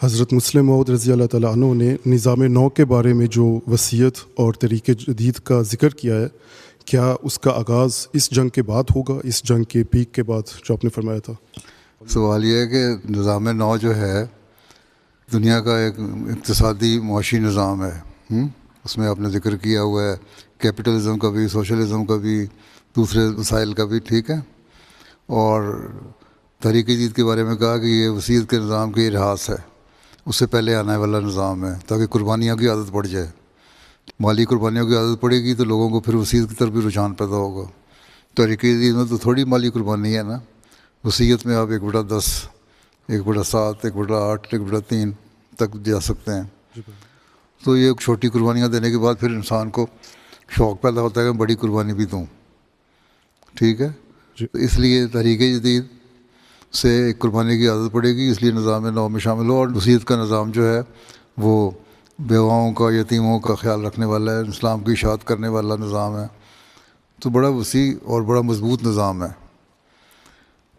حضرت مسلم موعود رضی اللہ تعالیٰ عنہ نے نظام نو کے بارے میں جو وصیت اور طریق جدید کا ذکر کیا ہے، کیا اس کا آغاز اس جنگ کے بعد ہوگا، اس جنگ کے پیک کے بعد جو آپ نے فرمایا تھا؟ سوال یہ ہے کہ نظام نو جو ہے دنیا کا ایک اقتصادی معاشی نظام ہے، اس میں آپ نے ذکر کیا ہوا ہے کیپٹلزم کا بھی، سوشلزم کا بھی، دوسرے وسائل کا بھی، ٹھیک ہے. اور تحریک جدید کے بارے میں کہا کہ یہ وسیعت کے نظام کی ارہاس ہے، اس سے پہلے آنے والا نظام ہے، تاکہ قربانیوں کی عادت پڑ جائے. مالی قربانیوں کی عادت پڑے گی تو لوگوں کو پھر وسیعت کی طرف بھی رجحان پیدا ہوگا. تحریک جدید میں تو تھوڑی مالی قربانی ہے نا، وسیعت میں آپ 1/10، 1/7، 1/8، 1/3 تک جا سکتے ہیں. تو یہ چھوٹی قربانیاں دینے کے بعد پھر انسان کو شوق پیدا ہوتا ہے کہ بڑی قربانی بھی دوں، ٹھیک ہے. تو اس لیے تحریک جدید سے ایک قربانی کی عادت پڑے گی، اس لیے نظام نو میں شامل ہو. اور وصیت کا نظام جو ہے وہ بیواؤں کا، یتیموں کا خیال رکھنے والا ہے، اسلام کی اشاعت کرنے والا نظام ہے. تو بڑا وسیع اور بڑا مضبوط نظام ہے.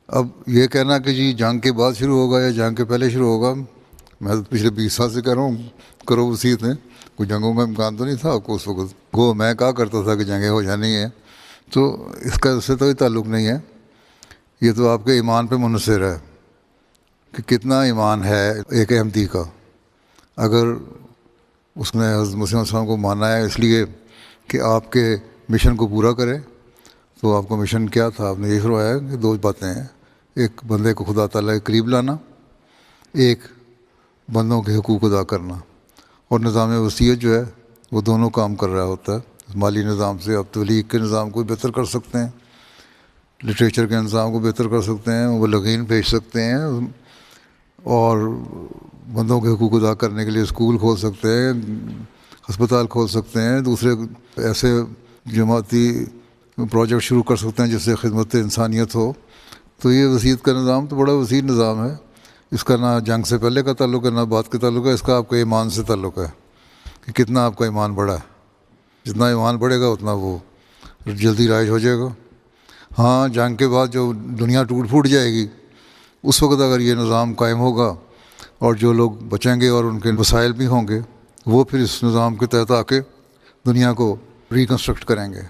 اب یہ کہنا کہ جی جنگ کے بعد شروع ہوگا یا جنگ کے پہلے شروع ہوگا، میں تو پچھلے 20 سال سے کہہ رہا ہوں کرو وصیتیں. کوئی جنگوں کا امکان تو نہیں تھا آپ کو اس وقت، وہ میں کہا کرتا تھا کہ جنگیں ہو جانی ہیں. تو اس کا اس سے کوئی تعلق نہیں ہے، یہ تو آپ کے ایمان پہ منحصر ہے کہ کتنا ایمان ہے ایک احمدی کا. اگر اس نے حضرت مسیح علیہ السلام کو مانا ہے اس لیے کہ آپ کے مشن کو پورا کرے، تو آپ کا مشن کیا تھا؟ آپ نے یہ فرمایا کہ 2 باتیں ہیں، ایک بندے کو خدا تعالیٰ کے قریب لانا، ایک بندوں کے حقوق ادا کرنا. اور نظام وصیت جو ہے وہ دونوں کام کر رہا ہوتا ہے. مالی نظام سے آپ تبلیغ کے نظام کو بہتر کر سکتے ہیں، لٹریچر کے نظام کو بہتر کر سکتے ہیں، مبلغین بھیج سکتے ہیں، اور بندوں کے حقوق ادا کرنے کے لیے اسکول کھول سکتے ہیں، ہسپتال کھول سکتے ہیں، دوسرے ایسے جماعتی پروجیکٹ شروع کر سکتے ہیں جس سے خدمت انسانیت ہو. تو یہ وصیت کا نظام تو بڑا وسیع نظام ہے. اس کا نہ جنگ سے پہلے کا تعلق ہے نہ بعد کا تعلق ہے، اس کا آپ کے ایمان سے تعلق ہے کہ کتنا آپ کا ایمان بڑا ہے. جتنا ایمان بڑھے گا اتنا وہ جلدی رائج ہو جائے گا. ہاں جنگ کے بعد جو دنیا ٹوٹ پھوٹ جائے گی اس وقت اگر یہ نظام قائم ہوگا اور جو لوگ بچیں گے اور ان کے وسائل بھی ہوں گے وہ پھر اس نظام کے تحت آ کے دنیا کو ریکنسٹرکٹ کریں گے.